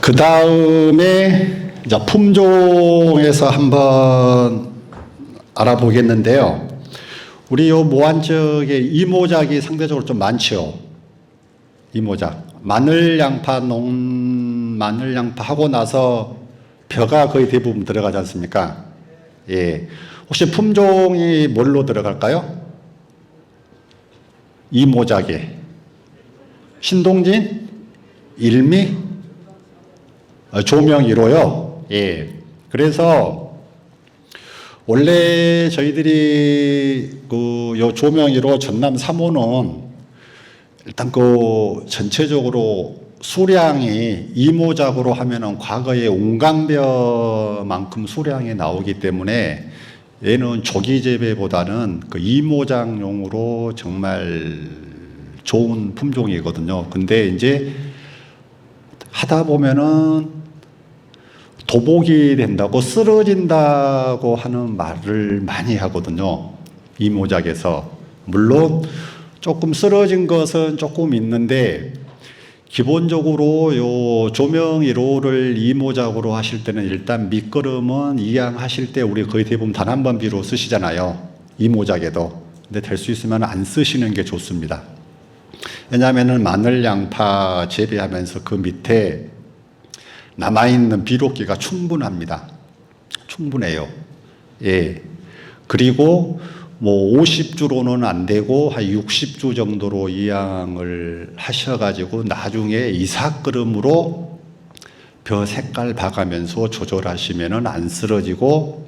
그 다음에 이제 품종에서 한번 알아보겠는데요. 우리 요 모안 지역에 이모작이 상대적으로 좀 많죠. 이모작. 마늘 양파 하고 나서 벼가 거의 대부분 들어가지 않습니까? 예. 혹시 품종이 뭘로 들어갈까요? 이모작에. 신동진? 일미? 조명 1호요. 예. 그래서 원래 저희들이 요 조명 1호 전남 3호는 일단 전체적으로 수량이 이모작으로 하면은 과거에 웅강벼만큼 수량이 나오기 때문에 얘는 조기 재배보다는 이모작용으로 정말 좋은 품종이거든요. 근데 이제 하다 보면은 도복이 된다고 쓰러진다고 하는 말을 많이 하거든요. 이모작에서. 물론 조금 쓰러진 것은 조금 있는데 기본적으로 요 조명 1호를 이모작으로 하실 때는 일단 밑거름은 이양하실 때 우리 거의 대부분 단 한 번 비로 쓰시잖아요. 이모작에도. 근데 될 수 있으면 안 쓰시는 게 좋습니다. 왜냐하면 마늘 양파 재배하면서 그 밑에 남아있는 비료기가 충분합니다. 충분해요. 예. 그리고 50주로는 안 되고 한 60주 정도로 이양을 하셔가지고 나중에 이삭그름으로 벼 색깔 봐가면서 조절하시면은 안 쓰러지고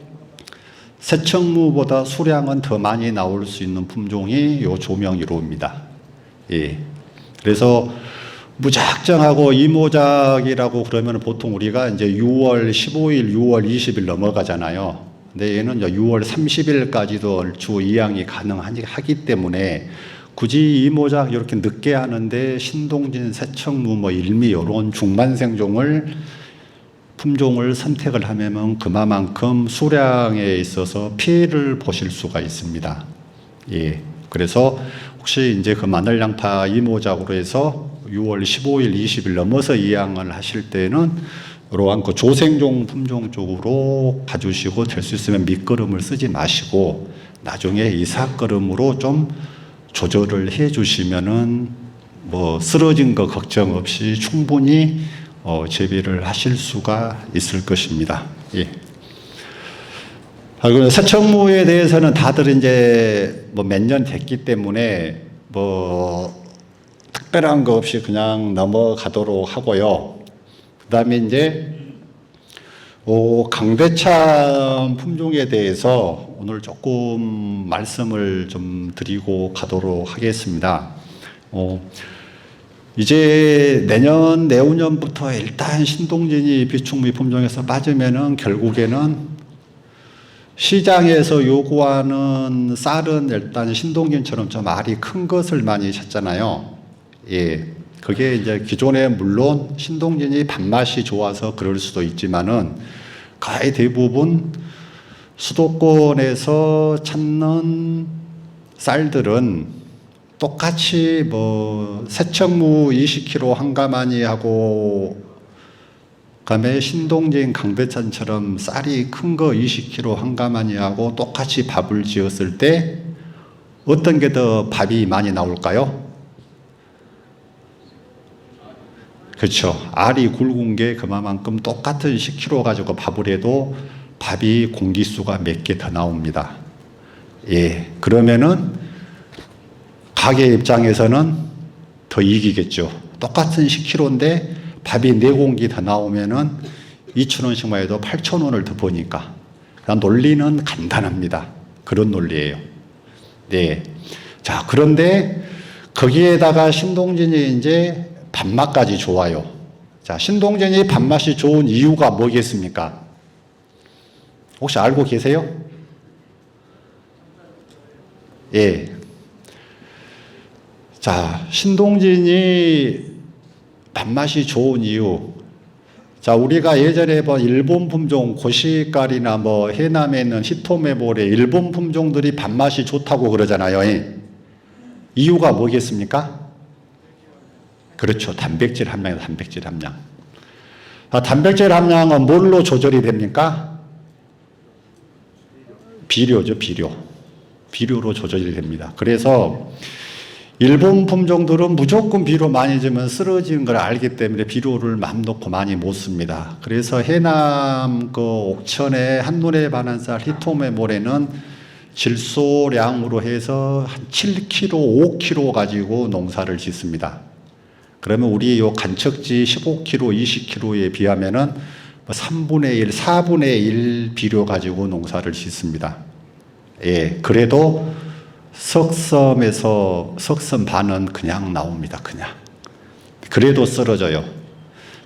새청무보다 수량은 더 많이 나올 수 있는 품종이 요 조명 1호입니다. 예. 그래서 무작정하고 이모작이라고 그러면 보통 우리가 이제 6월 15일, 6월 20일 넘어가잖아요. 근데 얘는 6월 30일까지도 얼추 이양이 가능하기 때문에 굳이 이모작 이렇게 늦게 하는데 신동진, 새청무, 일미 이런 중반생종을 품종을 선택을 하면 그만큼 수량에 있어서 피해를 보실 수가 있습니다. 예. 그래서 혹시 이제 그 마늘 양파 이모작으로 해서 6월 15일, 20일 넘어서 이양을 하실 때는 이러한 조생종 품종 쪽으로 가주시고 될 수 있으면 밑거름을 쓰지 마시고 나중에 이삭거름으로 좀 조절을 해 주시면은 쓰러진 거 걱정 없이 충분히 재배를 하실 수가 있을 것입니다. 예. 그리고 새청무에 대해서는 다들 이제 몇 년 됐기 때문에 특별한 거 없이 그냥 넘어가도록 하고요. 그 다음에 이제 강대참 품종에 대해서 오늘 조금 말씀을 좀 드리고 가도록 하겠습니다. 이제 내년, 내후년부터 일단 신동진이 비충무 품종에서 빠지면은 결국에는 시장에서 요구하는 쌀은 일단 신동진처럼 좀 알이 큰 것을 많이 찾잖아요. 예. 그게 이제 기존에 물론 신동진이 밥맛이 좋아서 그럴 수도 있지만은 거의 대부분 수도권에서 찾는 쌀들은 똑같이 새청무 20kg 한 가마니 하고 그다음에 신동진 강대찬처럼 쌀이 큰 거 20kg 한 가마니 하고 똑같이 밥을 지었을 때 어떤 게 더 밥이 많이 나올까요? 그렇죠. 알이 굵은 게 그만큼 똑같은 10kg 가지고 밥을 해도 밥이 공기수가 몇 개 더 나옵니다. 예. 그러면은 가게 입장에서는 더 이기겠죠. 똑같은 10kg인데 밥이 4공기 더 나오면은 2,000원씩만 해도 8,000원을 더 버니까. 논리는 간단합니다. 그런 논리예요. 네. 자, 그런데 거기에다가 신동진이 이제 밥맛까지 좋아요. 자, 신동진이 밥맛이 좋은 이유가 뭐겠습니까? 혹시 알고 계세요? 예. 자, 신동진이 밥맛이 좋은 이유. 자, 우리가 예전에 일본 품종 고시깔이나 해남에 있는 히토메볼의 일본 품종들이 밥맛이 좋다고 그러잖아요. 이유가 뭐겠습니까? 그렇죠. 단백질 함량이다, 단백질 함량. 단백질 함량은 뭘로 조절이 됩니까? 비료죠, 비료. 비료로 조절이 됩니다. 그래서 일본 품종들은 무조건 비료 많이 주면 쓰러지는 걸 알기 때문에 비료를 맘 놓고 많이 못 씁니다. 그래서 해남 그 옥천의 한눈에 반한 쌀 히토메 모래는 질소량으로 해서 한 7kg, 5kg 가지고 농사를 짓습니다. 그러면 우리 요 간척지 15kg, 20kg에 비하면은 3분의 1, 4분의 1 비료 가지고 농사를 짓습니다. 예, 그래도 석섬에서 석섬 반은 그냥 나옵니다. 그냥. 그래도 쓰러져요.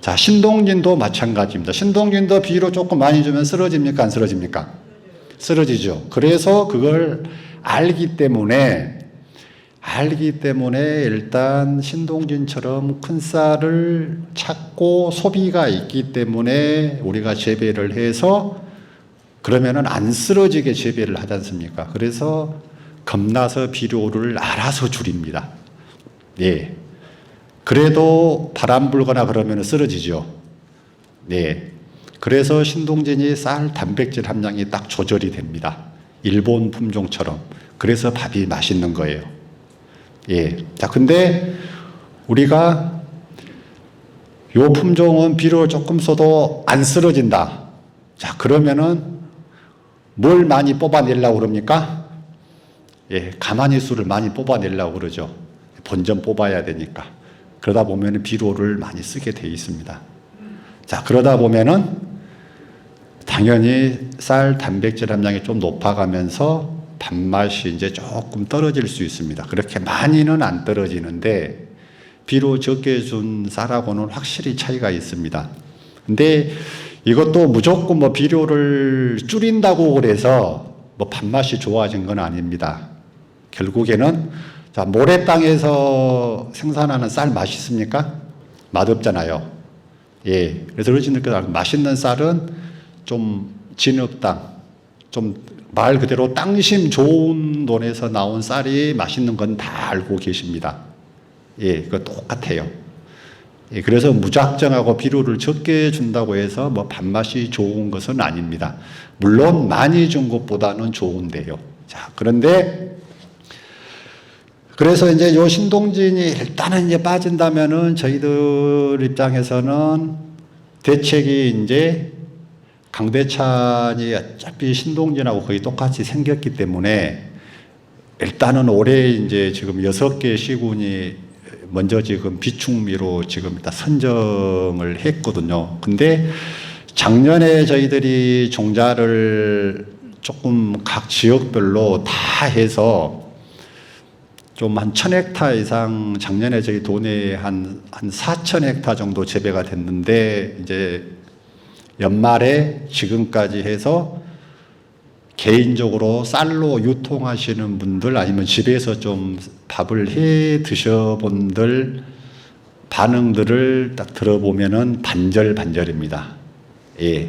자, 신동진도 마찬가지입니다. 신동진도 비료 조금 많이 주면 쓰러집니까? 안 쓰러집니까? 쓰러지죠. 그래서 그걸 알기 때문에 일단 신동진처럼 큰 쌀을 찾고 소비가 있기 때문에 우리가 재배를 해서 그러면은 안 쓰러지게 재배를 하지 않습니까? 그래서 겁나서 비료를 알아서 줄입니다. 예. 그래도 바람 불거나 그러면 쓰러지죠. 네. 그래서 신동진이 쌀 단백질 함량이 딱 조절이 됩니다. 일본 품종처럼. 그래서 밥이 맛있는 거예요. 예. 자, 근데 우리가 요 품종은 비료를 조금 써도 안 쓰러진다. 자, 그러면은 뭘 많이 뽑아내려고 그럽니까? 예, 가만히 수를 많이 뽑아내려고 그러죠. 본전 뽑아야 되니까. 그러다 보면 비료를 많이 쓰게 돼 있습니다. 자, 그러다 보면은 당연히 쌀 단백질 함량이 좀 높아가면서 밥맛이 이제 조금 떨어질 수 있습니다. 그렇게 많이는 안 떨어지는데 비료 적게 준 쌀하고는 확실히 차이가 있습니다. 근데 이것도 무조건 뭐 비료를 줄인다고 그래서 뭐 밥맛이 좋아진 건 아닙니다. 결국에는 자, 모래 땅에서 생산하는 쌀 맛있습니까? 맛없잖아요. 예. 그래서 어르신들께서 맛있는 쌀은 좀 진흙 땅, 좀 말 그대로 땅심 좋은 논에서 나온 쌀이 맛있는 건 다 알고 계십니다. 예, 그거 똑같아요. 예, 그래서 무작정하고 비료를 적게 준다고 해서 뭐 밥맛이 좋은 것은 아닙니다. 물론 많이 준 것보다는 좋은데요. 자, 그런데 그래서 이제 요 신동진이 일단은 이제 빠진다면은 저희들 입장에서는 대책이 이제 강대찬이 어차피 신동진하고 거의 똑같이 생겼기 때문에 일단은 올해 이제 지금 6개 시군이 먼저 지금 비축미로 지금 일단 선정을 했거든요. 근데 작년에 저희들이 종자를 조금 각 지역별로 다 해서 좀 한 1000헥타 이상 작년에 저희 도내에 한 4000헥타 정도 재배가 됐는데 이제 연말에 지금까지 해서 개인적으로 쌀로 유통하시는 분들 아니면 집에서 좀 밥을 해 드셔본들 반응들을 딱 들어보면은 반절반절입니다. 예.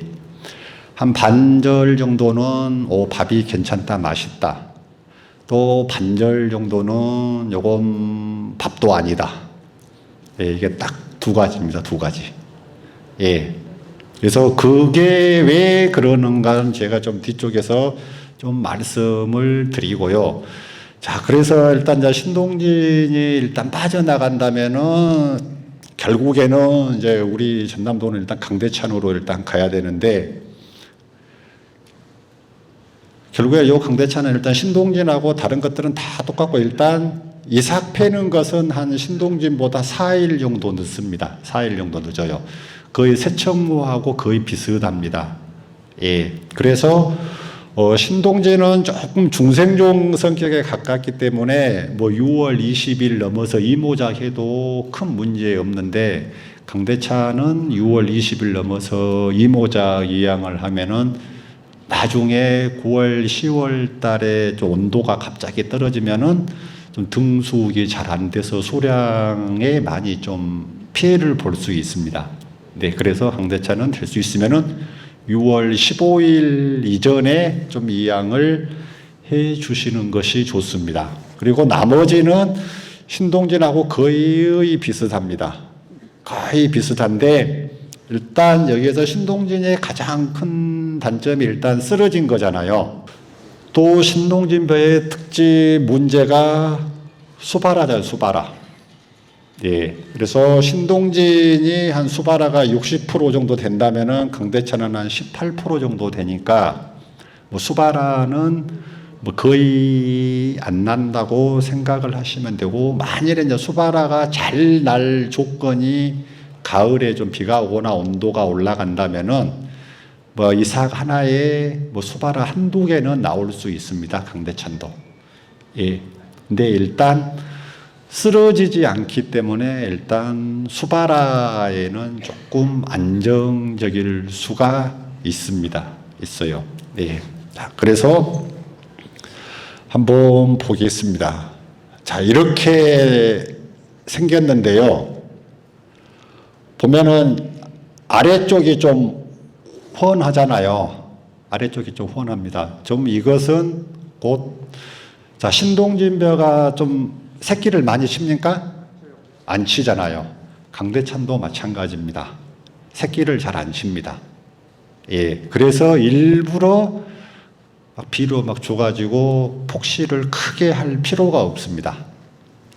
한 반절 정도는 밥이 괜찮다, 맛있다. 또 반절 정도는 요건 밥도 아니다. 예, 이게 딱 두 가지입니다. 두 가지. 예. 그래서 그게 왜 그러는가는 제가 좀 뒤쪽에서 좀 말씀을 드리고요. 자, 그래서 일단 이제 신동진이 일단 빠져나간다면은 결국에는 이제 우리 전남도는 일단 강대찬으로 일단 가야 되는데 결국에 요 강대찬은 일단 신동진하고 다른 것들은 다 똑같고 일단 이삭 패는 것은 한 신동진보다 4일 정도 늦습니다. 4일 정도 늦어요. 거의 새천무하고 거의 비슷합니다. 예. 그래서 신동진은 조금 중생종 성격에 가깝기 때문에 뭐 6월 20일 넘어서 이모작해도 큰 문제 없는데 강대찬은 6월 20일 넘어서 이모작 이양을 하면은 나중에 9월, 10월 달에 좀 온도가 갑자기 떨어지면은 좀 등수기 잘 안 돼서 소량에 많이 좀 피해를 볼 수 있습니다. 네, 그래서 강대찬은 될 수 있으면은 6월 15일 이전에 좀 이양을 해 주시는 것이 좋습니다. 그리고 나머지는 신동진하고 거의 비슷합니다. 거의 비슷한데 일단 여기에서 신동진의 가장 큰 단점이 일단 쓰러진 거잖아요. 또 신동진벼의 특징 문제가 수바라잖아요, 수바라. 예. 그래서 신동진이 한 수바라가 60% 정도 된다면은 강대찬은 한 18% 정도 되니까 뭐 수바라는 뭐 거의 안 난다고 생각을 하시면 되고, 만일에 이제 수바라가 잘 날 조건이 가을에 좀 비가 오거나 온도가 올라간다면은 뭐 이삭 하나에 뭐 수바라 한두 개는 나올 수 있습니다. 강대찬도. 예. 근데 일단 쓰러지지 않기 때문에 일단 수바라에는 조금 안정적일 수가 있어요. 네. 자, 그래서 한번 보겠습니다. 자, 이렇게 생겼는데요. 보면은 아래쪽이 좀 훤하잖아요. 아래쪽이 좀 훤합니다. 좀 이것은 곧, 자, 신동진벼가 좀 새끼를 많이 칩니까? 안 치잖아요. 강대찬도 마찬가지입니다. 새끼를 잘 안 칩니다. 예. 그래서 일부러 막 비료 막 줘가지고 폭시를 크게 할 필요가 없습니다.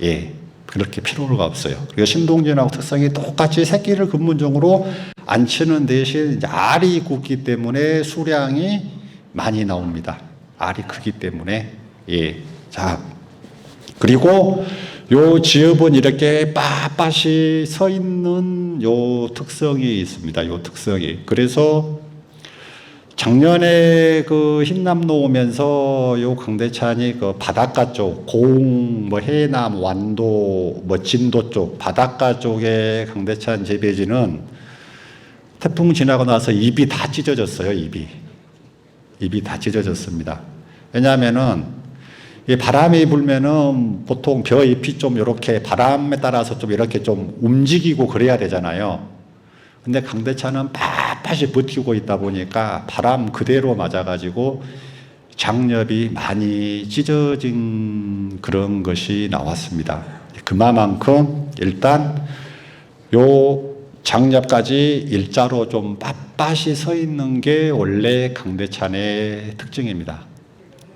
예. 그렇게 필요가 없어요. 그리고 신동진하고 특성이 똑같이 새끼를 근본적으로 안 치는 대신 이제 알이 굵기 때문에 수량이 많이 나옵니다. 알이 크기 때문에. 예. 자. 그리고 요 지엽은 이렇게 빳빳이 서 있는 요 특성이 있습니다. 요 특성이. 그래서 작년에 그 흰남노 오면서 요 강대찬이 그 바닷가 쪽, 고흥, 뭐 해남, 완도, 뭐 진도 쪽, 바닷가 쪽에 강대찬 재배지는 태풍 지나고 나서 잎이 다 찢어졌어요, 잎이 다 찢어졌습니다. 왜냐하면은 이 바람이 불면은 보통 벼 잎이 좀 이렇게 바람에 따라서 좀 이렇게 좀 움직이고 그래야 되잖아요. 근데 강대찬은 빳빳이 버티고 있다 보니까 바람 그대로 맞아가지고 장엽이 많이 찢어진 그런 것이 나왔습니다. 그만큼 일단 요 장엽까지 일자로 좀 빳빳이 서 있는 게 원래 강대찬의 특징입니다.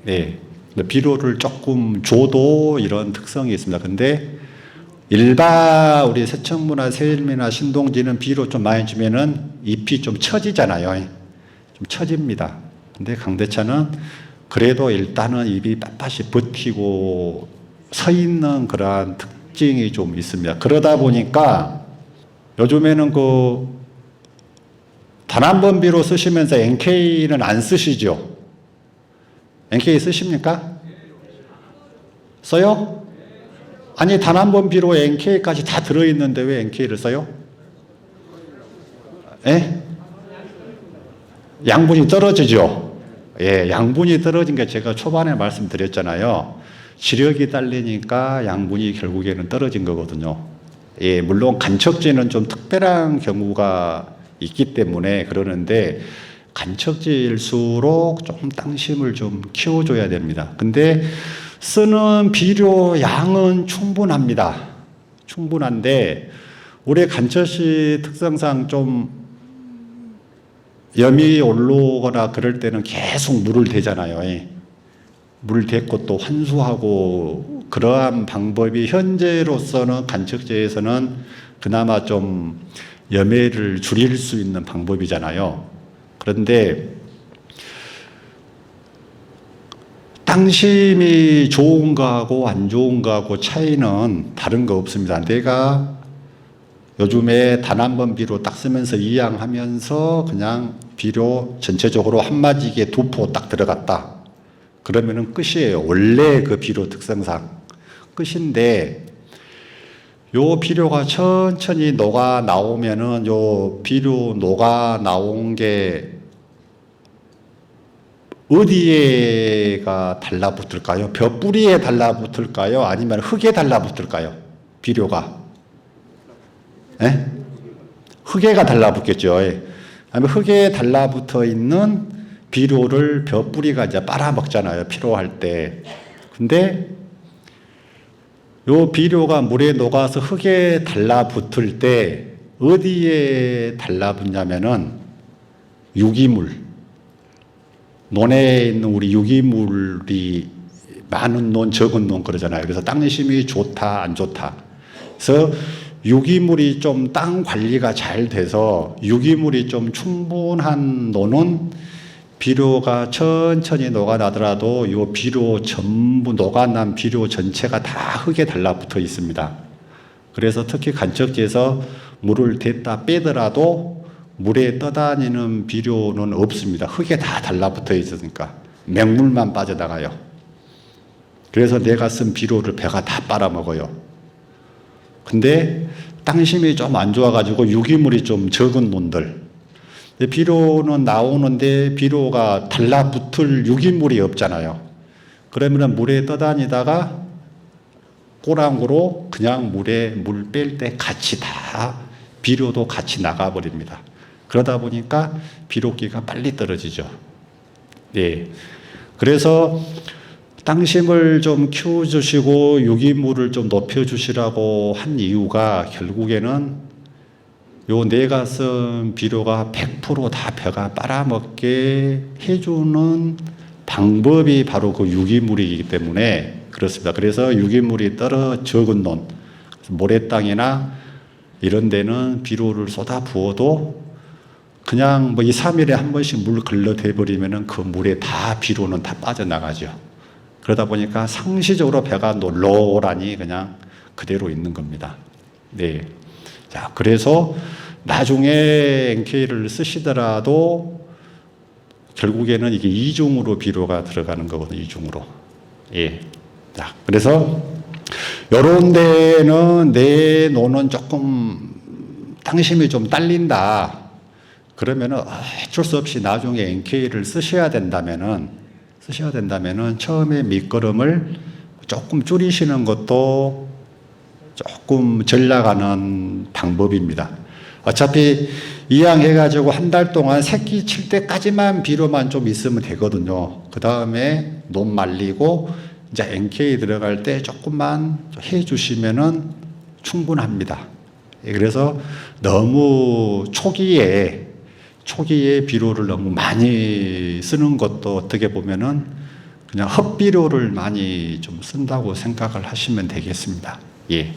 네. 비료를 조금 줘도 이런 특성이 있습니다. 근데 일반 우리 세척무나 세일미나 신동진은 비료 좀 많이 주면은 잎이 좀 처지잖아요. 좀 처집니다. 근데 강대찬은 그래도 일단은 잎이 빳빳이 버티고 서 있는 그러한 특징이 좀 있습니다. 그러다 보니까 요즘에는 그 단 한 번 비료 쓰시면서 NK는 안 쓰시죠? NK 쓰십니까? 써요? 아니, 단 한 번 비로 NK까지 다 들어있는데 왜 NK를 써요? 예? 양분이 떨어지죠? 예, 양분이 떨어진 게 제가 초반에 말씀드렸잖아요. 지력이 딸리니까 양분이 결국에는 떨어진 거거든요. 예, 물론 간척지는 좀 특별한 경우가 있기 때문에 그러는데 간척지일수록 조금 땅심을 좀 키워줘야 됩니다. 근데 쓰는 비료 양은 충분한데 올해 간척지 특성상 좀 염이 올라오거나 그럴 때는 계속 물을 대잖아요. 물 대고 또 환수하고 그러한 방법이 현재로서는 간척지에서는 그나마 좀 염해를 줄일 수 있는 방법이잖아요. 그런데 땅심이 좋은 거하고 안 좋은 거하고 차이는 다른 거 없습니다. 내가 요즘에 단 한 번 비료 딱 쓰면서 이양하면서 그냥 비료 전체적으로 한마디에 2포 딱 들어갔다. 그러면은 끝이에요. 원래 그 비료 특성상 끝인데 요 비료가 천천히 녹아 나오면은 요 비료 녹아 나온 게 어디에가 달라붙을까요? 벼 뿌리에 달라붙을까요? 아니면 흙에 달라붙을까요? 비료가. 예? 흙에가 달라붙겠죠. 아니면 흙에 달라붙어 있는 비료를 벼 뿌리가 이제 빨아먹잖아요. 필요할 때. 근데 요 비료가 물에 녹아서 흙에 달라붙을 때 어디에 달라붙냐면은 유기물, 논에 있는 우리 유기물이 많은 논, 적은 논 그러잖아요. 그래서 땅심이 좋다, 안 좋다. 그래서 유기물이 좀 땅 관리가 잘 돼서 유기물이 좀 충분한 논은 비료가 천천히 녹아나더라도 이 비료 전부 녹아난 비료 전체가 다 흙에 달라붙어 있습니다. 그래서 특히 간척지에서 물을 댔다 빼더라도 물에 떠다니는 비료는 없습니다. 흙에 다 달라붙어 있으니까 맹물만 빠져나가요. 그래서 내가 쓴 비료를 배가 다 빨아먹어요. 근데 땅심이 좀 안 좋아가지고 유기물이 좀 적은 논들, 비료는 나오는데 비료가 달라붙을 유기물이 없잖아요. 그러면 물에 떠다니다가 꼬랑으로 그냥 물에 물 뺄 때 같이 다 비료도 같이 나가버립니다. 그러다 보니까 비료기가 빨리 떨어지죠. 예. 그래서 땅심을 좀 키워주시고 유기물을 좀 높여주시라고 한 이유가 결국에는 요 내가 쓴 비료가 100% 다 벼가 빨아먹게 해주는 방법이 바로 그 유기물이기 때문에 그렇습니다. 그래서 유기물이 적은 논, 모래땅이나 이런 데는 비료를 쏟아 부어도 그냥 뭐 2, 3일에 한 번씩 물 걸러대 버리면은 그 물에 다 비료는 다 빠져나가죠. 그러다 보니까 상시적으로 벼가 노란히 그냥 그대로 있는 겁니다. 네. 자, 그래서 나중에 NK를 쓰시더라도 결국에는 이게 이중으로 비료가 들어가는 거거든요. 이중으로. 예. 자, 그래서 요런 데는 내 논은 조금 땅심이 좀 딸린다. 그러면은 어쩔 수 없이 나중에 NK를 쓰셔야 된다면은 처음에 밑거름을 조금 줄이시는 것도 조금 전략하는 방법입니다. 어차피 이양해가지고 한 달 동안 새끼 칠 때까지만 비료만 좀 있으면 되거든요. 그 다음에 논 말리고 이제 NK 들어갈 때 조금만 해주시면은 충분합니다. 그래서 너무 초기에 비료를 너무 많이 쓰는 것도 어떻게 보면은 그냥 헛비료를 많이 좀 쓴다고 생각을 하시면 되겠습니다. 예.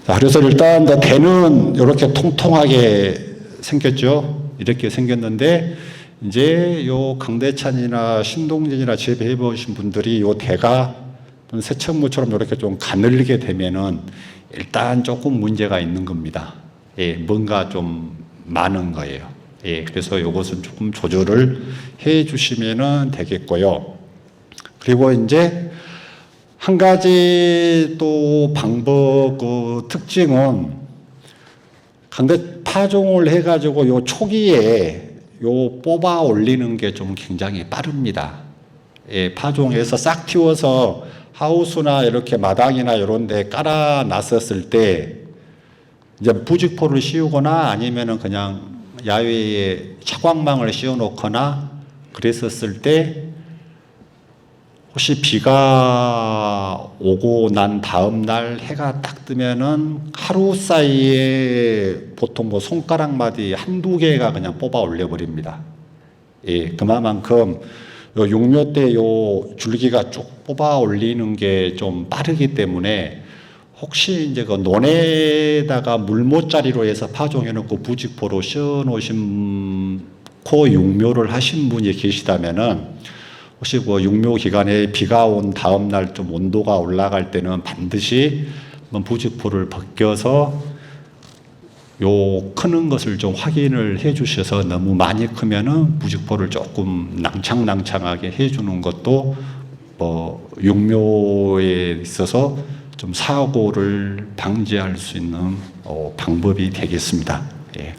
자, 그래서 일단 대는 이렇게 통통하게 생겼죠. 이렇게 생겼는데 이제 요 강대찬이나 신동진이나 재배해 보신 분들이 요 대가 세척물처럼 이렇게 좀 가늘게 되면은 일단 조금 문제가 있는 겁니다. 예, 뭔가 좀 많은 거예요. 예, 그래서 요것은 조금 조절을 해 주시면은 되겠고요. 그리고 이제 한 가지 또 방법, 그 특징은 강대 파종을 해가지고 요 초기에 요 뽑아 올리는 게 좀 굉장히 빠릅니다. 예, 파종해서 싹 틔워서 하우스나 이렇게 마당이나 이런 데 깔아 놨었을 때 이제 부직포를 씌우거나 아니면은 그냥 야외에 차광망을 씌워 놓거나 그랬었을 때 혹시 비가 오고 난 다음 날 해가 딱 뜨면은 하루 사이에 보통 뭐 손가락마디 한두 개가 그냥 뽑아 올려 버립니다. 예, 그만큼 요 육묘 때 요 줄기가 쭉 뽑아 올리는 게 좀 빠르기 때문에 혹시 이제 그 논에다가 물모짜리로 해서 파종해 놓고 부직포로 씌워 놓으신 육묘를 하신 분이 계시다면은 혹시 뭐 육묘 기간에 비가 온 다음 날 좀 온도가 올라갈 때는 반드시 부직포를 벗겨서 요 크는 것을 좀 확인을 해 주셔서 너무 많이 크면은 부직포를 조금 낭창낭창하게 해 주는 것도 뭐 육묘에 있어서 좀 사고를 방지할 수 있는 방법이 되겠습니다. 예.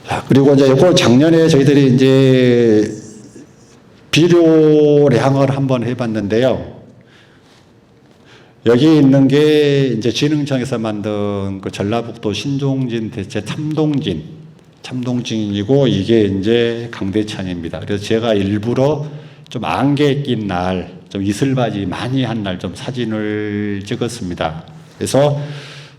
자, 그리고 이제 이거 작년에 저희들이 이제 비료량을 한번 해봤는데요. 여기 있는 게 이제 진흥청에서 만든 그 전라북도 신종진 대체 참동진이고 이게 이제 강대찬입니다. 그래서 제가 일부러 좀 안개 낀 날 좀 이슬바지 많이 한 날 좀 사진을 찍었습니다. 그래서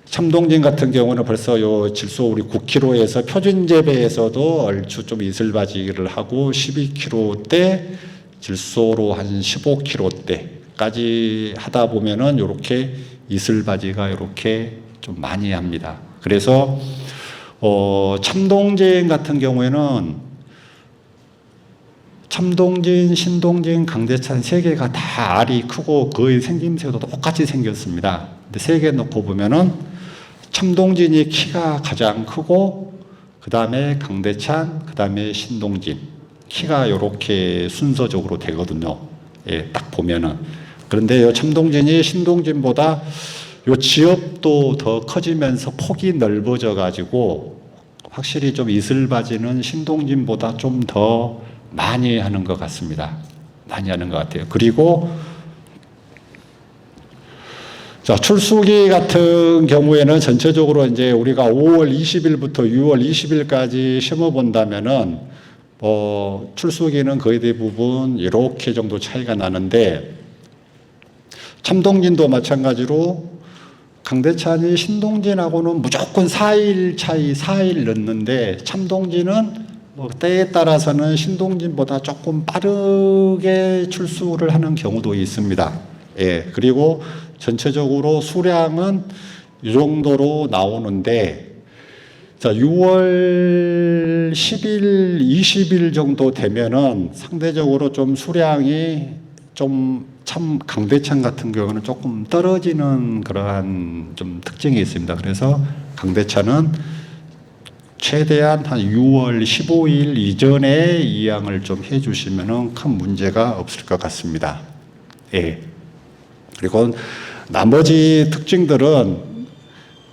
참동진 같은 경우는 벌써 요 질소 우리 9kg에서 표준 재배에서도 얼추 좀 이슬바지를 하고 12kg대 질소로 한 15kg대까지 하다 보면은 요렇게 이슬바지가 이렇게 좀 많이 합니다. 그래서 참동진 같은 경우에는 참동진, 신동진, 강대찬 세 개가 다 알이 크고 거의 생김새도 똑같이 생겼습니다. 근데 세 개 놓고 보면은 참동진이 키가 가장 크고 그 다음에 강대찬, 그 다음에 신동진 키가 이렇게 순서적으로 되거든요. 예, 딱 보면은. 그런데 이 참동진이 신동진보다 요 지엽도 더 커지면서 폭이 넓어져 가지고 확실히 좀 이슬바지는 신동진보다 좀 더 많이 하는 것 같습니다. 많이 하는 것 같아요. 그리고 자, 출수기 같은 경우에는 전체적으로 이제 우리가 5월 20일부터 6월 20일까지 심어 본다면은 출수기는 거의 대부분 이렇게 정도 차이가 나는데 참동진도 마찬가지로 강대찬이 신동진하고는 무조건 4일 차이, 4일 넣는데 참동진은 때에 따라서는 신동진보다 조금 빠르게 출수를 하는 경우도 있습니다. 예, 그리고 전체적으로 수량은 이 정도로 나오는데, 자, 6월 10일, 20일 정도 되면은 상대적으로 좀 수량이 참 강대찬 같은 경우는 조금 떨어지는 그러한 좀 특징이 있습니다. 그래서 강대찬은 최대한 한 6월 15일 이전에 이양을 좀 해주시면은 큰 문제가 없을 것 같습니다. 예. 그리고 나머지 특징들은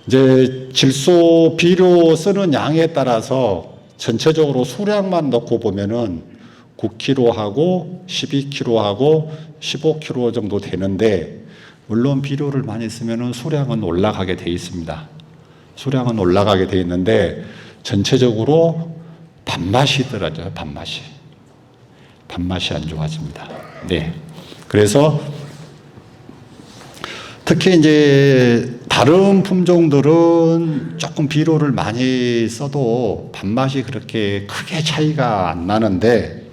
이제 질소 비료 쓰는 양에 따라서 전체적으로 수량만 넣고 보면은 9kg하고 12kg하고 15kg 정도 되는데, 물론 비료를 많이 쓰면은 수량은 올라가게 돼 있습니다. 수량은 올라가게 돼 있는데 전체적으로 밥맛이 떨어져요. 밥맛이 안 좋아집니다. 네. 그래서 특히 이제 다른 품종들은 조금 비료를 많이 써도 밥맛이 그렇게 크게 차이가 안 나는데,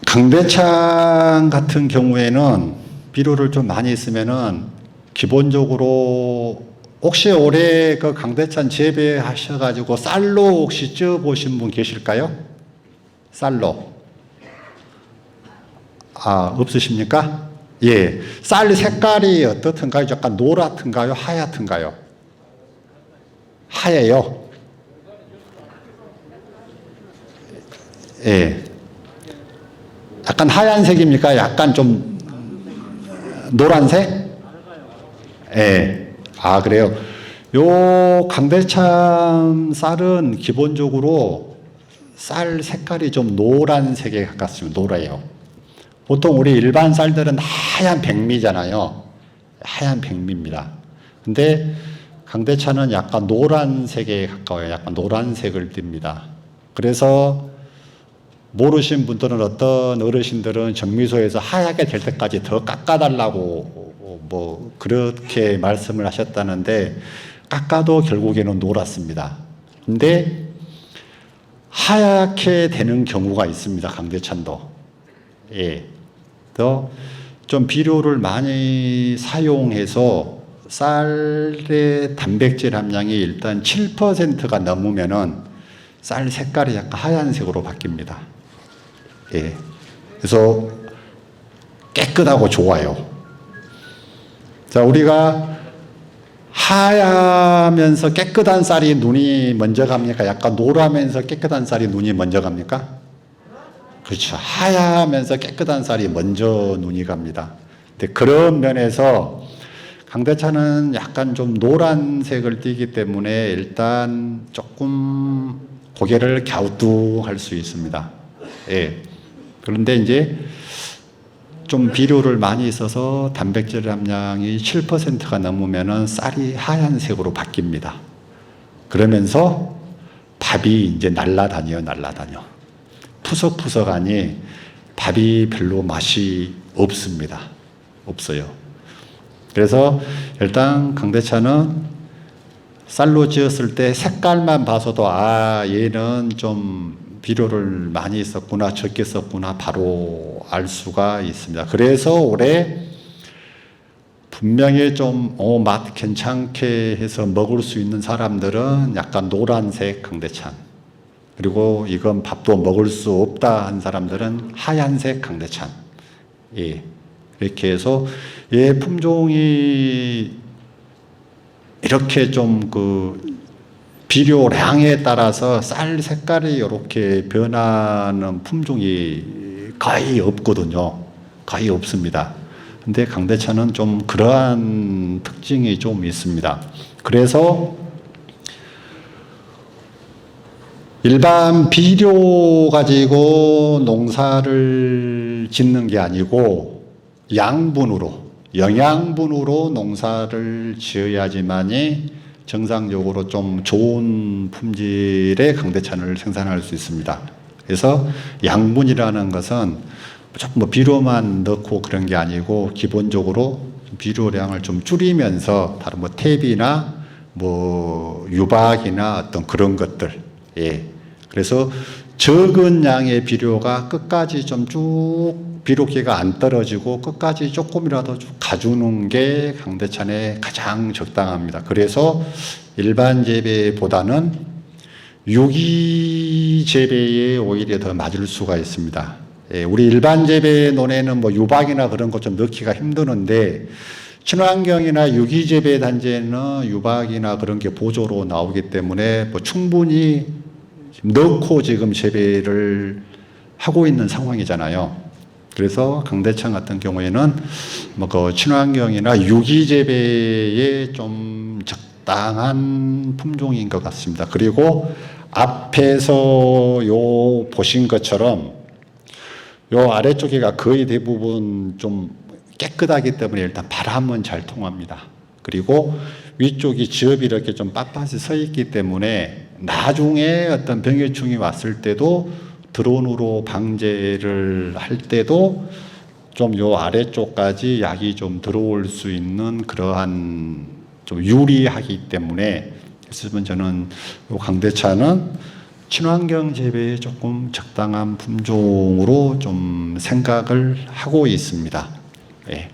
강대찬 같은 경우에는 비료를 좀 많이 쓰면은 기본적으로 혹시 올해 그 강대찬 재배하셔가지고 쌀로 혹시 쪄 보신 분 계실까요? 쌀로. 없으십니까? 예. 쌀 색깔이 어떻든가요? 약간 노랗든가요? 하얗든가요? 하얘요. 예. 약간 하얀색입니까? 약간 좀 노란색? 예. 그래요. 요 강대찬 쌀은 기본적으로 쌀 색깔이 좀 노란색에 가깝습니다. 노래요. 보통 우리 일반 쌀들은 하얀 백미잖아요. 하얀 백미입니다. 근데 강대찬은 약간 노란색에 가까워요. 약간 노란색을 띱니다. 그래서 모르신 분들은, 어떤 어르신들은 정미소에서 하얗게 될 때까지 더 깎아달라고 그렇게 말씀을 하셨다는데, 깎아도 결국에는 노랗습니다. 근데 하얗게 되는 경우가 있습니다. 강대찬도. 예. 더 좀 비료를 많이 사용해서 쌀의 단백질 함량이 일단 7%가 넘으면은 쌀 색깔이 약간 하얀색으로 바뀝니다. 예. 그래서 깨끗하고 좋아요. 자, 우리가 하얗면서 깨끗한 쌀이 눈이 먼저 갑니까? 약간 노라면서 깨끗한 쌀이 눈이 먼저 갑니까? 그렇죠. 하얗면서 깨끗한 쌀이 먼저 눈이 갑니다. 근데 그런 면에서 강대찬은 약간 좀 노란색을 띠기 때문에 일단 조금 고개를 갸우뚱할 수 있습니다. 예. 그런데 이제 좀 비료를 많이 써서 단백질 함량이 7%가 넘으면은 쌀이 하얀색으로 바뀝니다. 그러면서 밥이 이제 날라다녀. 푸석푸석하니 밥이 별로 맛이 없습니다. 없어요. 그래서 일단 강대차는 쌀로 지었을 때 색깔만 봐서도 얘는 좀 비료를 많이 썼구나 적게 썼구나 바로 알 수가 있습니다. 그래서 올해 분명히 좀 맛 괜찮게 해서 먹을 수 있는 사람들은 약간 노란색 강대찬, 그리고 이건 밥도 먹을 수 없다 한 사람들은 하얀색 강대찬. 예. 이렇게 해서 품종이 이렇게 좀 비료량에 따라서 쌀 색깔이 이렇게 변하는 품종이 거의 없거든요. 거의 없습니다. 근데 강대차는 좀 그러한 특징이 좀 있습니다. 그래서 일반 비료 가지고 농사를 짓는 게 아니고 양분으로, 영양분으로 농사를 지어야지만이 정상적으로 좀 좋은 품질의 강대찬을 생산할 수 있습니다. 그래서 양분이라는 것은 뭐 비료만 넣고 그런 게 아니고 기본적으로 비료량을 좀 줄이면서 다른 뭐 탭이나 뭐 유박이나 어떤 그런 것들, 예. 그래서 적은 양의 비료가 끝까지 좀 쭉 비료기가 안 떨어지고 끝까지 조금이라도 쭉 가주는 게 강대찬에 가장 적당합니다. 그래서 일반 재배보다는 유기 재배에 오히려 더 맞을 수가 있습니다. 예, 우리 일반 재배 논에는 뭐 유박이나 그런 것 좀 넣기가 힘드는데 친환경이나 유기 재배 단지에는 유박이나 그런 게 보조로 나오기 때문에 뭐 충분히 넣고 지금 재배를 하고 있는 상황이잖아요. 그래서 강대찬 같은 경우에는 뭐 그 친환경이나 유기 재배에 좀 적당한 품종인 것 같습니다. 그리고 앞에서 보신 것처럼 아래쪽에가 거의 대부분 좀 깨끗하기 때문에 일단 바람은 잘 통합니다. 그리고 위쪽이 지엽이 이렇게 좀 빳빳이 서 있기 때문에 나중에 어떤 병해충이 왔을 때도 드론으로 방제를 할 때도 좀 아래쪽까지 약이 좀 들어올 수 있는 그러한 좀 유리하기 때문에, 그래서 저는 강대차는 친환경 재배에 조금 적당한 품종으로 좀 생각을 하고 있습니다. 예.